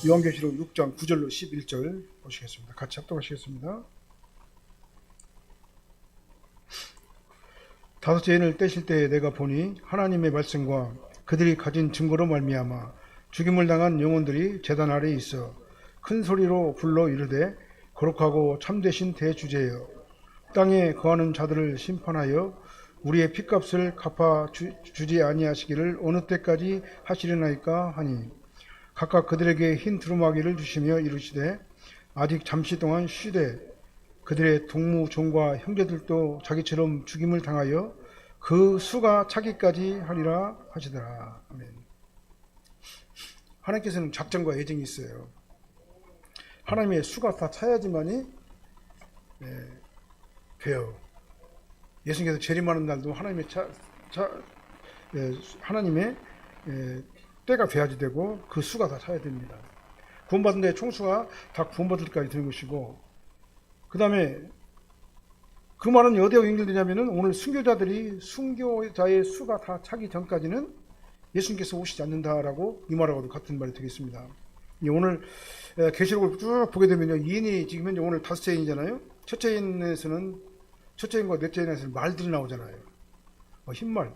요한계시록 6장 9절로 11절 보시겠습니다. 같이 합독하시겠습니다. 다섯째 인을 떼실 때에 내가 보니 하나님의 말씀과 그들이 가진 증거로 말미암아 죽임을 당한 영혼들이 제단 아래에 있어 큰 소리로 불러 이르되 거룩하고 참되신 대주제여 땅에 거하는 자들을 심판하여 우리의 핏값을 갚아 주지 아니하시기를 어느 때까지 하시려나이까 하니 각각 그들에게 흰 두루마기를 주시며 이르시되 아직 잠시 동안 쉬되 그들의 동무 종과 형제들도 자기처럼 죽임을 당하여 그 수가 차기까지 하리라 하시더라. 아멘. 하나님께서는 작정과 예정이 있어요. 하나님의 수가 다 차야지만이 돼요. 예수님께서 재림하는 날도 하나님의 하나님의 때가 돼야지 되고 그 수가 다 차야 됩니다. 구원받은 자의 총수가 다 구원받을 때까지 되는 것이고, 그 다음에 그 말은 어디에 연결되냐면은 오늘 순교자들이 순교자의 수가 다 차기 전까지는 예수님께서 오시지 않는다라고 이 말하고도 같은 말이 되겠습니다. 오늘 계시록을 쭉 보게 되면요, 인이 지금 현재 오늘 다섯째 인이잖아요. 첫째 인에서는 첫째 인과 넷째 인에서는 말들이 나오잖아요. 흰말,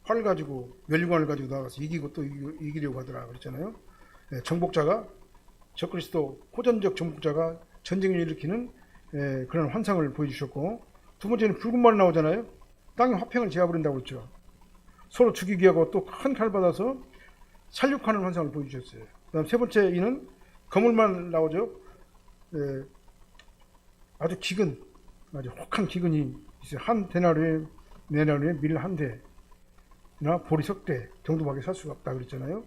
활 가지고 멸관을 가지고 나가서 이기고 또 이기려고 하더라 그랬잖아요. 정복자가 적그리스도 호전적 정복자가 전쟁을 일으키는 그런 환상을 보여주셨고, 두 번째는 붉은 말이 나오잖아요. 땅의 화평을 제어버린다고 그랬죠. 서로 죽이기 하고 또 큰 칼 받아서 살육하는 환상을 보여주셨어요. 그 다음 세 번째 이는 거물만 나오죠. 아주 기근, 아주 혹한 기근이 있어요. 한 데나리오에 밀 한 대나 보리 석 대 정도밖에 살 수가 없다 그랬잖아요.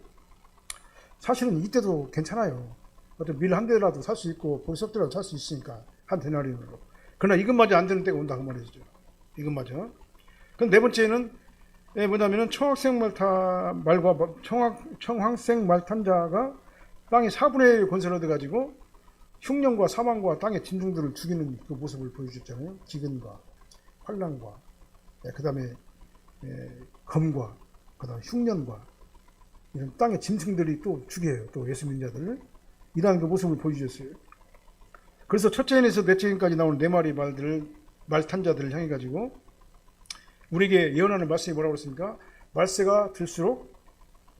사실은 이때도 괜찮아요. 어떤 밀 한 대라도 살 수 있고 보리 석 대라도 살 수 있으니까 한 데나리온으로. 그러나 이것마저 안 되는 때가 온다 그 말이죠. 이것마저. 그럼 네 번째는 뭐냐면은 청황색 말탄자가 땅의 4분의 1 건설을 얻어가지고 흉년과 사망과 땅의 짐승들을 죽이는 그 모습을 보여주셨잖아요. 기근과 환난과 그 다음에 검과 그 다음에 흉년과 이런 땅의 짐승들이 또 죽여요. 또 예수 믿는 자들을 이러한 그 모습을 보여주셨어요. 그래서 첫째 인에서 넷째 인까지 나오는 네 마리 말탄자들을 향해 가지고 우리에게 예언하는 말씀이 뭐라고 그랬습니까? 말세가 들수록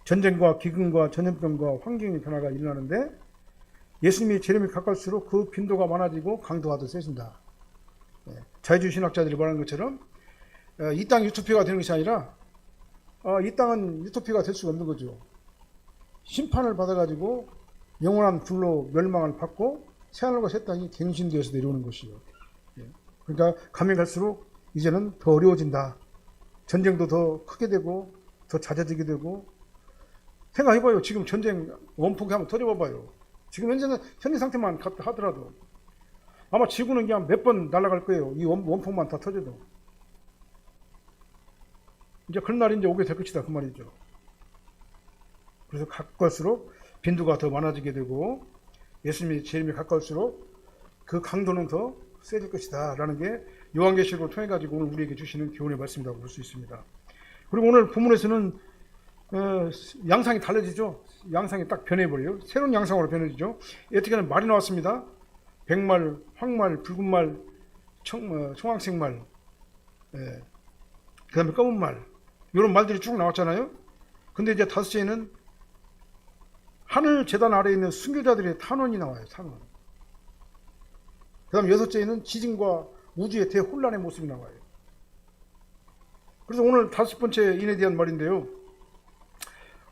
전쟁과 기근과 전염병과 환경의 변화가 일어나는데 예수님이 재림이 가까울수록 그 빈도가 많아지고 강도가 더 세진다. 자유주의 신학자들이 말하는 것처럼 이 땅이 유토피아가 되는 것이 아니라 이 땅은 유토피아가 될 수가 없는 거죠. 심판을 받아가지고 영원한 불로 멸망을 받고 새하늘과 새 땅이 갱신되어서 내려오는 것이요. 그러니까 가면 갈수록 이제는 더 어려워진다. 전쟁도 더 크게 되고 더 잦아지게 되고. 생각해봐요. 지금 전쟁 원폭이 한번 터져봐봐요. 지금 현재 상태만 하더라도 아마 지구는 그냥 몇 번 날아갈 거예요. 이 원폭만 다 터져도. 이제 그런 날이 이제 오게 될 것이다 그 말이죠. 그래서 가까울수록 빈도가 더 많아지게 되고 예수님이 재림이 가까울수록 그 강도는 더 세질 것이다 라는 게 요한계시록을 통해 가지고 오늘 우리에게 주시는 교훈의 말씀이라고 볼 수 있습니다. 그리고 오늘 본문에서는 양상이 달라지죠. 양상이 딱 변해버려요. 새로운 양상으로 변해지죠. 어떻게 하면 말이 나왔습니다. 백말, 황말, 붉은말, 청황색말, 그 다음에 검은말, 이런 말들이 쭉 나왔잖아요. 근데 이제 다섯째는 하늘 제단 아래에 있는 순교자들의 탄원이 나와요. 탄원. 그 다음 여섯째는 지진과 우주의 대혼란의 모습이 나와요. 그래서 오늘 다섯 번째 인에 대한 말인데요.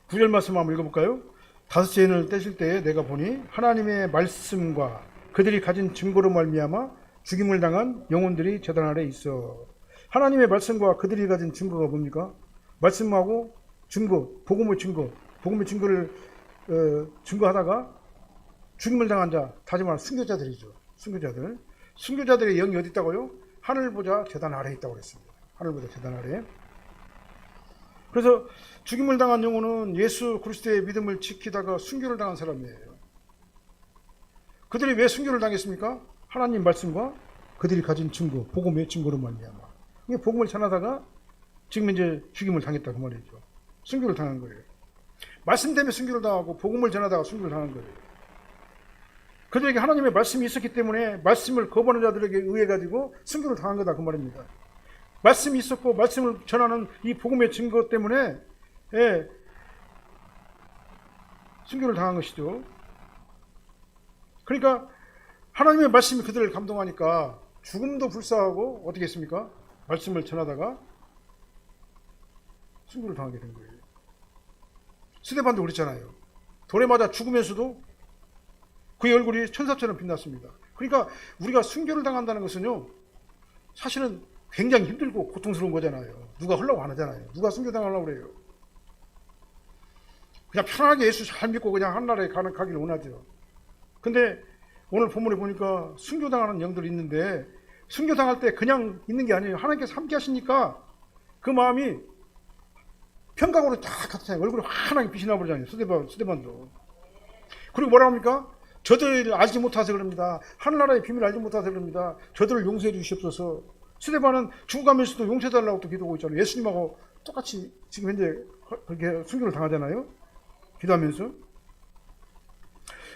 9절 말씀 한번 읽어볼까요? 다섯째 인을 떼실 때에 내가 보니 하나님의 말씀과 그들이 가진 증거로 말미암아 죽임을 당한 영혼들이 제단 아래에 있어. 하나님의 말씀과 그들이 가진 증거가 뭡니까? 말씀하고 증거, 복음의 증거를 증거하다가 죽임을 당한 자, 다시 말하면 순교자들이죠. 순교자들의 영이 어디 있다고요? 하늘보다 제단 아래에 있다고 그랬습니다. 하늘보다 제단 아래에. 그래서 죽임을 당한 영혼은 예수 그리스도의 믿음을 지키다가 순교를 당한 사람이에요. 그들이 왜 순교를 당했습니까? 하나님 말씀과 그들이 가진 증거, 복음의 증거로 말미암아. 복음을 전하다가 지금 이제 죽임을 당했다 그 말이죠. 순교를 당한 거예요. 말씀 때문에 순교를 당하고 복음을 전하다가 순교를 당한 거예요. 그들에게 하나님의 말씀이 있었기 때문에 말씀을 거부하는 자들에게 의해 가지고 순교를 당한 거다 그 말입니다. 말씀이 있었고 말씀을 전하는 이 복음의 증거 때문에 순교를 당한 것이죠. 그러니까 하나님의 말씀이 그들을 감동하니까 죽음도 불사하고 어떻게 했습니까? 말씀을 전하다가 순교를 당하게 된 거예요. 스데반도 그랬잖아요. 돌에 맞아 죽으면서도 그의 얼굴이 천사처럼 빛났습니다. 그러니까 우리가 순교를 당한다는 것은요, 사실은 굉장히 힘들고 고통스러운 거잖아요. 누가 하려고 안 하잖아요. 누가 순교 당하려고 그래요. 그냥 편하게 예수 잘 믿고 그냥 한나라에 가기를 원하죠. 근데 오늘 본문에 보니까 순교 당하는 영들이 있는데, 순교 당할 때 그냥 있는 게 아니에요. 하나님께서 함께 하시니까 그 마음이 평강으로 딱 같아요. 얼굴이 환하게 빛이 나버리잖아요. 스데반도. 그리고 뭐라 합니까? 저들을 알지 못해서 그럽니다. 하늘나라의 비밀을 알지 못해서 그럽니다. 저들을 용서해 주시옵소서. 스데반은 죽어가면서도 용서해달라고 또 기도하고 있잖아요. 예수님하고 똑같이 지금 현재 그렇게 순교를 당하잖아요. 기도하면서.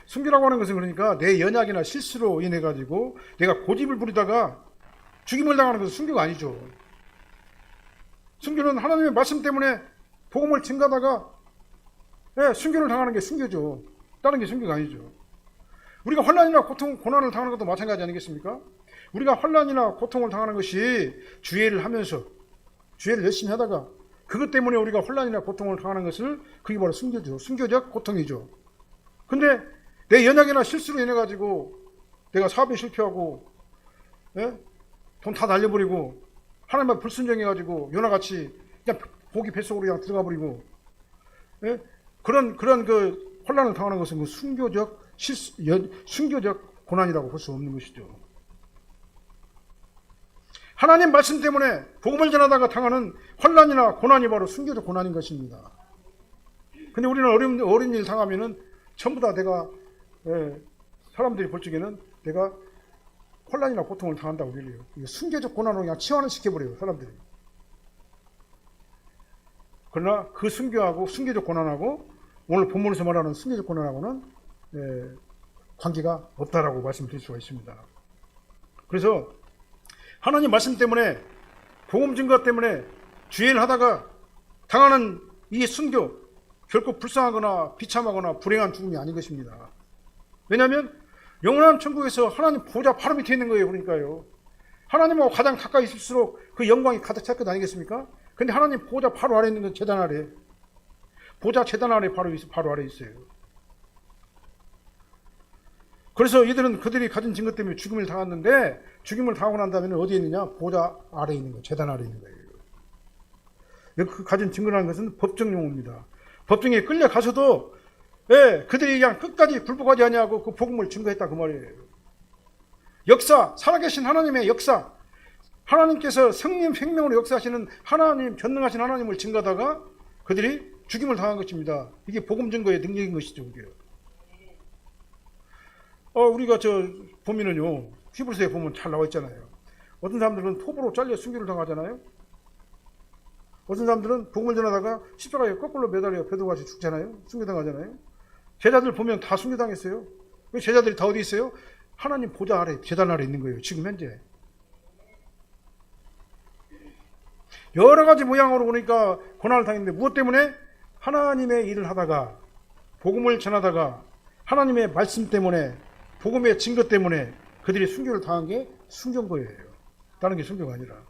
순교라고 하는 것은 그러니까 내 연약이나 실수로 인해 가지고 내가 고집을 부리다가 죽임을 당하는 것은 순교가 아니죠. 순교는 하나님의 말씀 때문에 복음을 증가하다가 순교를 당하는 게 순교죠. 다른 게 순교가 아니죠. 우리가 환난이나 고통, 고난을 당하는 것도 마찬가지 아니겠습니까? 우리가 환난이나 고통을 당하는 것이 주의를 하면서 주의를 열심히 하다가 그것 때문에 우리가 환난이나 고통을 당하는 것을 그게 바로 순교죠. 순교적 고통이죠. 근데 내 연약이나 실수로 인해 가지고 내가 사업에 실패하고 돈 다 날려버리고 하나님만 불순종해 가지고 요나같이 그냥 고기 뱃속으로 그냥 들어가 버리고 그런 그 환난을 당하는 것은 그 순교적 고난이라고 볼 수 없는 것이죠. 하나님 말씀 때문에 복음을 전하다가 당하는 환난이나 고난이 바로 순교적 고난인 것입니다. 근데 우리는 어려운 일 당하면은 전부 다 내가 사람들이 볼 적에는 내가 혼란이나 고통을 당한다고 그래요. 순교적 고난으로 그냥 치환을 시켜버려요, 사람들이. 그러나 그 순교하고 순교적 고난하고 오늘 본문에서 말하는 순교적 고난하고는 관계가 없다라고 말씀드릴 수가 있습니다. 그래서 하나님 말씀 때문에 복음 증거 때문에 주의를 하다가 당하는 이 순교 결코 불쌍하거나 비참하거나 불행한 죽음이 아닌 것입니다. 왜냐하면 영원한 천국에서 하나님 보좌 바로 밑에 있는 거예요. 그러니까요. 하나님하고 가장 가까이 있을수록 그 영광이 가득 찰 것 아니겠습니까? 근데 하나님 보좌 바로 아래 있는 건 제단 아래. 보좌 제단 아래 바로 아래 있어요. 그래서 이들은 그들이 가진 증거 때문에 죽음을 당했는데 죽임을 당하고 난 다음에 어디에 있느냐? 보좌 아래 있는 거예요. 제단 아래 있는 거예요. 그 가진 증거라는 것은 법정 용어입니다. 법정에 끌려가서도 그들이 그냥 끝까지 굴복하지 아니하고 그 복음을 증거했다 그 말이에요. 역사, 살아계신 하나님의 역사, 하나님께서 성령 생명으로 역사하시는 하나님, 전능하신 하나님을 증거하다가 그들이 죽임을 당한 것입니다. 이게 복음 증거의 능력인 것이죠. 그게. 우리가 보면은요, 히브리서에 보면 잘 나와 있잖아요. 어떤 사람들은 톱으로 잘려 순교를 당하잖아요. 어떤 사람들은 복음을 전하다가 십자가에 거꾸로 매달려 배도같이 죽잖아요. 순교당하잖아요. 제자들 보면 다 순교당했어요. 왜 제자들이 다 어디 있어요? 하나님 보좌 아래, 제단 아래 있는 거예요. 지금 현재. 여러 가지 모양으로 보니까 고난을 당했는데 무엇 때문에? 하나님의 일을 하다가 복음을 전하다가 하나님의 말씀 때문에 복음의 증거 때문에 그들이 순교를 당한 게 순교인 거예요. 다른 게 순교가 아니라.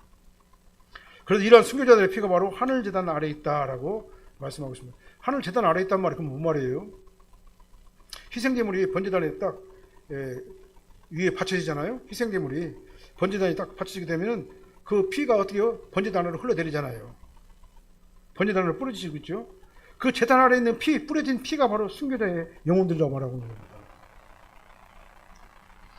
그래서 이러한 순교자들의 피가 바로 하늘 제단 아래에 있다라고 말씀하고 있습니다. 하늘 제단 아래에 있단 말이 그럼 뭔 말이에요? 희생제물이 번제단에 딱 위에 받쳐지잖아요. 희생제물이 번제단에 딱 받쳐지게 되면은 그 피가 어떻게요? 번제단으로 흘러내리잖아요. 번제단으로 뿌려지고 있죠. 그 제단 아래에 있는 뿌려진 피가 바로 순교자의 영혼들이라고 말하고 있는 겁니다.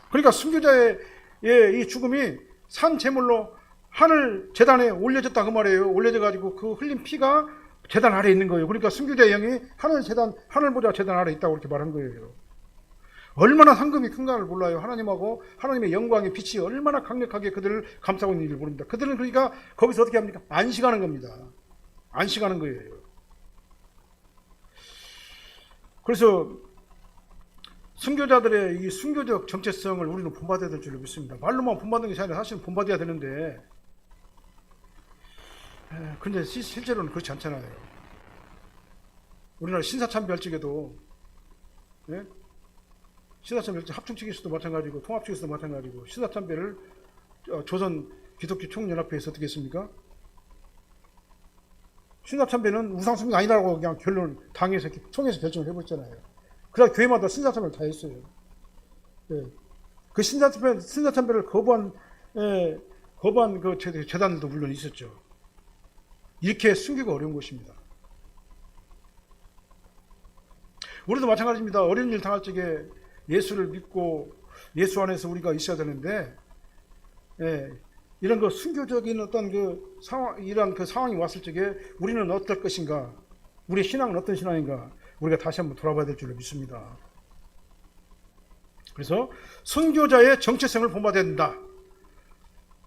그러니까 순교자의 이 죽음이 산 제물로 하늘 제단에 올려졌다 그 말이에요. 올려져 가지고 그 흘린 피가 제단 아래에 있는 거예요. 그러니까 순교자의 영이 하늘보좌 제단 아래에 있다고 이렇게 말한 거예요. 얼마나 상급이 큰가를 몰라요. 하나님하고 하나님의 영광의 빛이 얼마나 강력하게 그들을 감싸고 있는지를 모릅니다. 그들은 그러니까 거기서 어떻게 합니까? 안식하는 겁니다. 안식하는 거예요. 그래서 순교자들의 이 순교적 정체성을 우리는 본받아야 될 줄로 믿습니다. 말로만 본받는 것이 아니라 사실은 본받아야 되는데, 근데 실제로는 그렇지 않잖아요. 우리나라 신사참배할적에도, 예? 신사참배 합충 측에서도 마찬가지고 통합 측에서도 마찬가지고, 신사참배를 조선 기독교 총연합회에서 어떻게 했습니까? 신사참배는 우상숭배가 아니라고 그냥 결론 당에서 총회에서 결정을 해버렸잖아요. 그래서 교회마다 신사참배를 다 했어요. 예. 그 신사참배를 거부한 그 재단들도 물론 있었죠. 이렇게 숨기가 어려운 것입니다. 우리도 마찬가지입니다. 어려운 일 당할 적에 예수를 믿고 예수 안에서 우리가 있어야 되는데, 이런 그 순교적인 어떤 그 상황, 이런 그 상황이 왔을 적에 우리는 어떨 것인가, 우리의 신앙은 어떤 신앙인가, 우리가 다시 한번 돌아봐야 될 줄로 믿습니다. 그래서 순교자의 정체성을 본받아야 된다.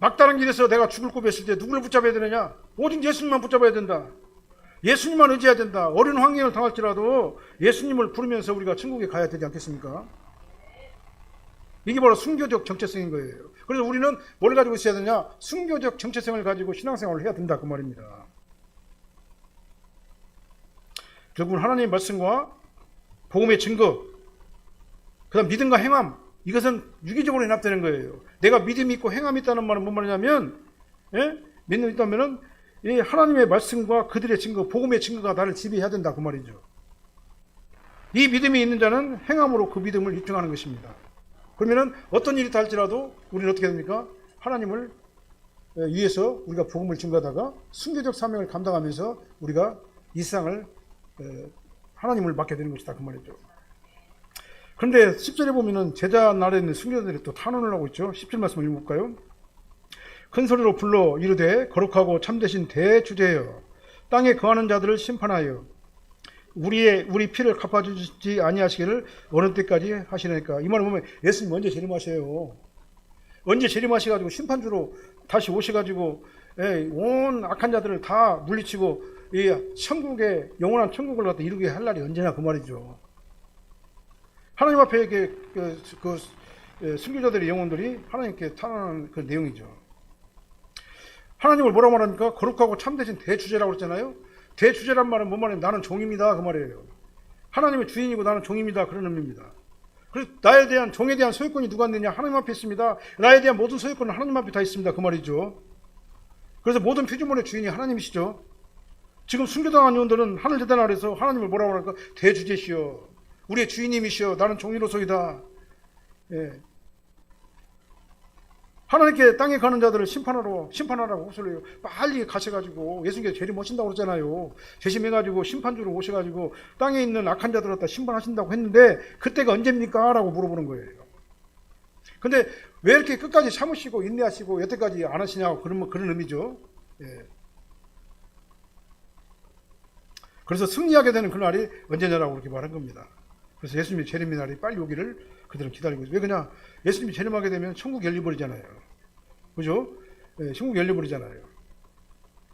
막다른 길에서 내가 죽을 고비 했을 때 누구를 붙잡아야 되느냐? 오직 예수님만 붙잡아야 된다. 예수님만 의지해야 된다. 어려운 환경을 당할지라도 예수님을 부르면서 우리가 천국에 가야 되지 않겠습니까? 이게 바로 순교적 정체성인 거예요. 그래서 우리는 뭘 가지고 있어야 되냐? 순교적 정체성을 가지고 신앙생활을 해야 된다, 그 말입니다. 결국은 하나님의 말씀과 복음의 증거, 그 다음 믿음과 행함, 이것은 유기적으로 연합되는 거예요. 내가 믿음이 있고 행함이 있다는 말은 뭔 말이냐면, 믿음이 있다면은 이 하나님의 말씀과 그들의 증거, 복음의 증거가 나를 지배해야 된다, 그 말이죠. 이 믿음이 있는 자는 행함으로 그 믿음을 입증하는 것입니다. 그러면은 어떤 일이 할지라도 우리는 어떻게 됩니까? 하나님을 위해서 우리가 복음을 증거하다가 순교적 사명을 감당하면서 우리가 이 세상을 하나님을 맡게 되는 것이다, 그 말이죠. 그런데 10절에 보면은 제자 날에 있는 순교자들이 또 탄원을 하고 있죠. 10절 말씀을 읽어볼까요? 큰 소리로 불러 이르되 거룩하고 참되신 대주제여, 땅에 거하는 자들을 심판하여 우리 피를 갚아주지 아니하시기를 어느 때까지 하시나이까. 이 말을 보면 예수님 언제 재림하셔요? 언제 재림하셔가지고 심판주로 다시 오셔가지고 온 악한 자들을 다 물리치고 이 천국의 영원한 천국을 갖다 이루게 할 날이 언제냐, 그 말이죠. 하나님 앞에 이렇게 순교자들의 영혼들이 하나님께 탄원하는 그 내용이죠. 하나님을 뭐라고 말합니까? 거룩하고 참되신 대주제라고 그랬잖아요. 대주제란 말은 뭔 말이에요? 나는 종입니다, 그 말이에요. 하나님의 주인이고 나는 종입니다, 그런 의미입니다. 그래서 나에 대한, 종에 대한 소유권이 누가 있느냐? 하나님 앞에 있습니다. 나에 대한 모든 소유권은 하나님 앞에 다 있습니다, 그 말이죠. 그래서 모든 피조물의 주인이 하나님이시죠. 지금 순교당한 영혼들은 하늘 재단 아래서 하나님을 뭐라고 할까? 대주제시여, 우리의 주인님이시여, 나는 종이로소이다. 하나님께 땅에 가는 자들을 심판하라고 호소를 해요. 빨리 가셔가지고, 예수님께서 재림하신다고 그러잖아요. 재심해가지고 심판주로 오셔가지고 땅에 있는 악한 자들을 갖다 심판하신다고 했는데 그때가 언제입니까? 라고 물어보는 거예요. 근데 왜 이렇게 끝까지 참으시고 인내하시고 여태까지 안 하시냐고, 그런 의미죠. 그래서 승리하게 되는 그날이 언제냐라고 그렇게 말한 겁니다. 그래서 예수님의 재림의 날이 빨리 오기를 그들은 기다리고 있어요. 왜 그냥 예수님이 재림하게 되면 천국 열려버리잖아요. 그죠? 천국 열려버리잖아요.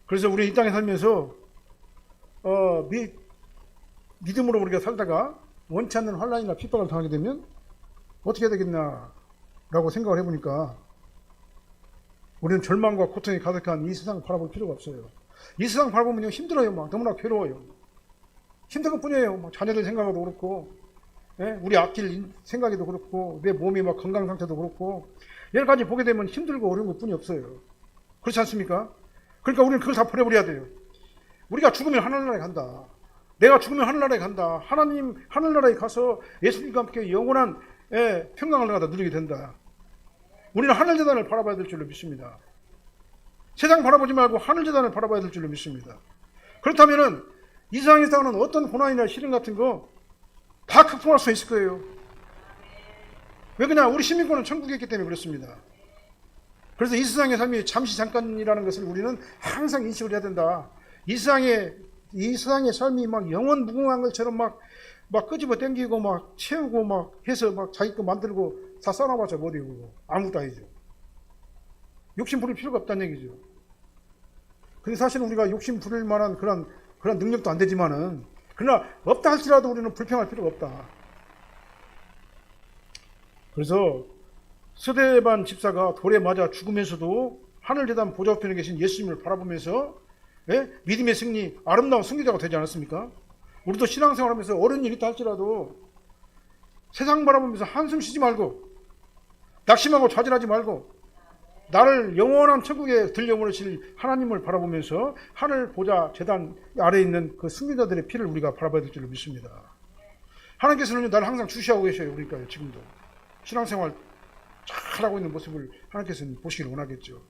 그래서 우리 이 땅에 살면서 믿음으로 우리가 살다가 원치 않는 환난이나 핍박을 당하게 되면 어떻게 해야 되겠나라고 생각을 해보니까 우리는 절망과 고통이 가득한 이 세상을 바라볼 필요가 없어요. 이 세상 바라보면 힘들어요. 막 너무나 괴로워요. 힘든 것 뿐이에요. 막 자녀들 생각도 그렇고, 우리 앞길 생각에도 그렇고, 내 몸이 막 건강 상태도 그렇고, 여러 가지 보게 되면 힘들고 어려운 것 뿐이 없어요. 그렇지 않습니까? 그러니까 우리는 그걸 다 버려버려야 돼요. 우리가 죽으면 하늘나라에 간다. 내가 죽으면 하늘나라에 간다. 하나님 하늘나라에 가서 예수님과 함께 영원한 평강을 갖다 누리게 된다. 우리는 하늘재단을 바라봐야 될 줄로 믿습니다. 세상 바라보지 말고 하늘재단을 바라봐야 될 줄로 믿습니다. 그렇다면은 이 세상에 사는 어떤 고난이나 시련 같은 거 다 극복할 수 있을 거예요. 왜 그러냐? 우리 시민권은 천국에 있기 때문에 그렇습니다. 그래서 이 세상의 삶이 잠시 잠깐이라는 것을 우리는 항상 인식을 해야 된다. 이 세상의 삶이 막 영원 무궁한 것처럼 막 끄집어 당기고 막 채우고 막 해서 막 자기 거 만들고 다 써놔봤자 뭐 되고 아무것도 아니죠. 욕심 부릴 필요가 없다는 얘기죠. 근데 사실은 우리가 욕심 부릴 만한 그런 능력도 안 되지만은, 그러나 없다 할지라도 우리는 불평할 필요가 없다. 그래서 스데반 집사가 돌에 맞아 죽으면서도 하늘재단 보좌 우편에 계신 예수님을 바라보면서 믿음의 승리, 아름다운 승리자가 되지 않았습니까? 우리도 신앙생활하면서 어려운 일이 있다 할지라도 세상 바라보면서 한숨 쉬지 말고 낙심하고 좌절하지 말고 나를 영원한 천국에 들려보내실 하나님을 바라보면서 하늘 보좌 재단 아래에 있는 그 승리자들의 피를 우리가 바라봐야 될 줄로 믿습니다. 하나님께서는 나를 항상 주시하고 계셔요. 그러니까요. 지금도 신앙생활 잘하고 있는 모습을 하나님께서는 보시기를 원하겠죠.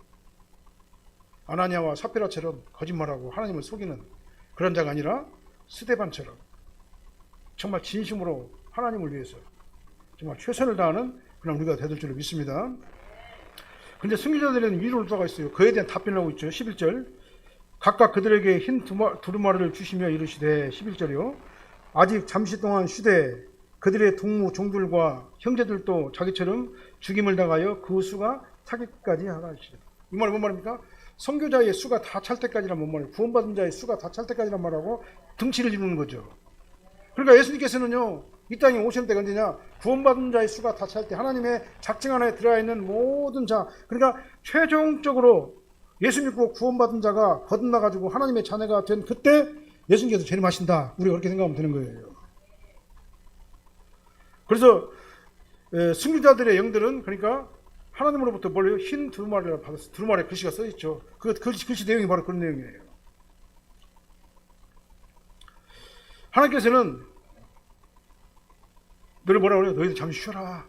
아나니아와 삽비라처럼 거짓말하고 하나님을 속이는 그런 자가 아니라 스데반처럼 정말 진심으로 하나님을 위해서 정말 최선을 다하는 그런 우리가 되될 줄로 믿습니다. 그런데 승리자들에는 위로를 떠가 있어요. 그에 대한 답변을 하고 있죠. 11절 각각 그들에게 흰 두루마리를 주시며 이르시되 11절이요 아직 잠시 동안 쉬되 그들의 동무 종들과 형제들도 자기처럼 죽임을 당하여 그 수가 차기까지 하라 하시라. 이 말은 뭔 말입니까? 선교자의 수가 다 찰 때까지란 뭔 말이에요? 구원받은 자의 수가 다 찰 때까지란 말하고 등치를 이루는 거죠. 그러니까 예수님께서는요 이 땅에 오실 때가 언제냐? 구원받은 자의 수가 다 찰 때 하나님의 작정 안에 들어와 있는 모든 자, 그러니까 최종적으로 예수 믿고 구원받은 자가 거듭나가지고 하나님의 자녀가 된 그때 예수님께서 재림하신다. 우리가 그렇게 생각하면 되는 거예요. 그래서 승리자들의 영들은 그러니까 하나님으로부터 뭘요? 흰 두루마리를 받았어. 두루마리에 글씨가 써있죠. 그 글씨 내용이 바로 그런 내용이에요. 하나님께서는 너를 뭐라 그래요? 너희들 잠시 쉬어라.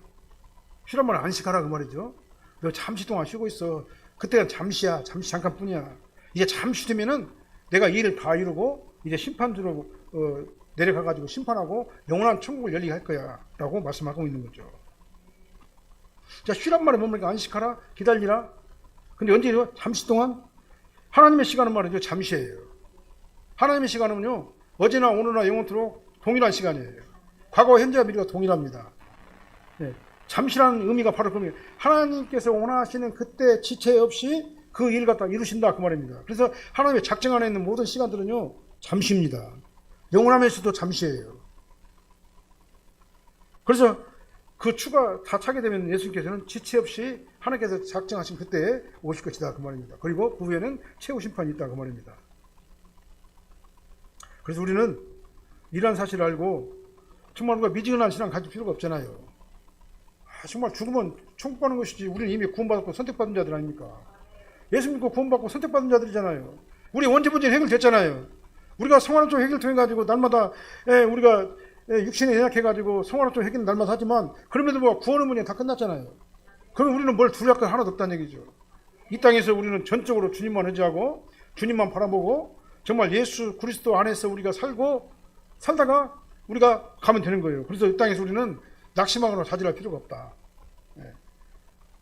쉬란 말은 안식하라 그 말이죠. 너 잠시 동안 쉬고 있어. 그때가 잠시야. 잠시 잠깐뿐이야. 이제 잠시 되면은 내가 이 일을 다 이루고 이제 심판주로 내려가가지고 심판하고 영원한 천국을 열리게 할 거야 라고 말씀하고 있는 거죠. 자, 쉬란 말은 뭡니까? 안식하라, 기다리라. 근데 언제요? 잠시 동안. 하나님의 시간은 말이죠. 잠시예요. 하나님의 시간은요 어제나 오늘나 영원토록 동일한 시간이에요. 과거, 현재와 미래가 동일합니다. 네. 잠시라는 의미가 바로 그겁니다. 하나님께서 원하시는 그때 지체 없이 그 일을 갖다 이루신다 그 말입니다. 그래서 하나님의 작정 안에 있는 모든 시간들은요 잠시입니다. 영원하면서도 잠시예요. 그래서 그 추가 다 차게 되면 예수님께서는 지체 없이 하나님께서 작정하신 그때에 오실 것이다 그 말입니다. 그리고 그 후에는 최후 심판이 있다 그 말입니다. 그래서 우리는 이러한 사실을 알고 정말 우리가 미지근한 신앙 가질 필요가 없잖아요. 정말 죽으면 천국 가는 것이지. 우리는 이미 구원받았고 선택받은 자들 아닙니까? 예수 믿고 구원받고 선택받은 자들이잖아요. 우리 원죄 문제는 해결됐잖아요. 우리가 성화는 좀 해결 통해가지고 날마다 우리가 육신에 연약해가지고 성화는 좀 해결 날마다 하지만 그럼에도 불구하고 구원의 문제는 다 끝났잖아요. 그럼 우리는 뭘 두려울 것 하나도 없다는 얘기죠. 이 땅에서 우리는 전적으로 주님만 의지하고 주님만 바라보고 정말 예수 그리스도 안에서 우리가 살다가 우리가 가면 되는 거예요. 그래서 이 땅에서 우리는 낙심하거나 좌절할 필요가 없다.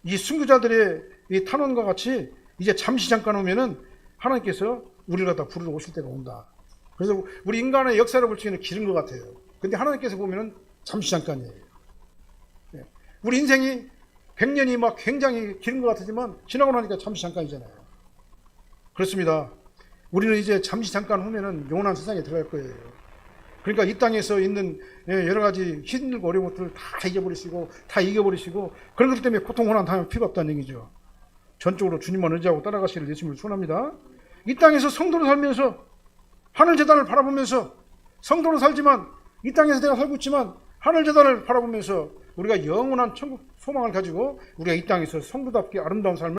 이 순교자들의 이 탄원과 같이 이제 잠시 잠깐 오면은 하나님께서 우리를 갖다 부르러 오실 때가 온다. 그래서 우리 인간의 역사를 볼 적에는 길은 것 같아요. 근데 하나님께서 보면은 잠시 잠깐이에요. 우리 인생이 100년이 막 굉장히 길은 것 같지만 지나고 나니까 잠시 잠깐이잖아요. 그렇습니다. 우리는 이제 잠시 잠깐 후면은 영원한 세상에 들어갈 거예요. 그러니까 이 땅에서 있는 여러 가지 힘들고 어려운 것들을 다 잊어버리시고 다 이겨버리시고 그런 것 때문에 고통 고난 당할 필요가 없다는 얘기죠. 전적으로 주님만 의지하고 따라가시를 예수님을 소원합니다. 이 땅에서 성도로 살면서 하늘 재단을 바라보면서 성도로 살지만 이 땅에서 내가 살고 있지만 하늘 재단을 바라보면서 우리가 영원한 천국 소망을 가지고 우리가 이 땅에서 성도답게 아름다운 삶을